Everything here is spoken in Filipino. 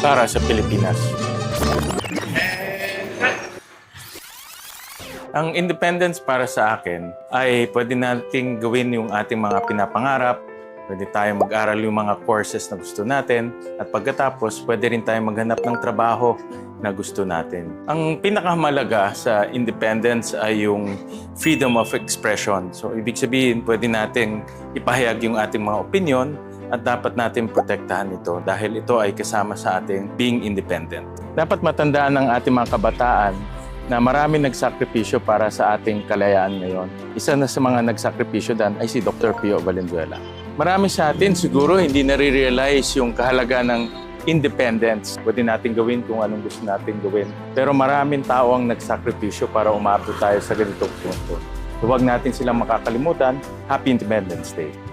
para sa Pilipinas. Ang independence para sa akin ay pwede nating gawin yung ating mga pinapangarap, pwede tayong mag-aral yung mga courses na gusto natin, at pagkatapos pwede rin tayong maghanap ng trabaho na gusto natin. Ang pinakamahalaga sa independence ay yung freedom of expression. So ibig sabihin, pwede nating ipahayag yung ating mga opinion at dapat natin protektahan ito dahil ito ay kasama sa ating being independent. Dapat matandaan ng ating mga kabataan na marami nagsakripisyo para sa ating kalayaan ngayon. Isa na sa mga nagsakripisyo dan ay si Dr. Pio Valenzuela. Marami sa atin siguro hindi nare-realize yung kahalaga ng independence. Pwede natin gawin kung anong gusto natin gawin. Pero maraming tao ang nagsakripisyo para umabot tayo sa ganitong punto. Huwag natin silang makakalimutan. Happy Independence Day!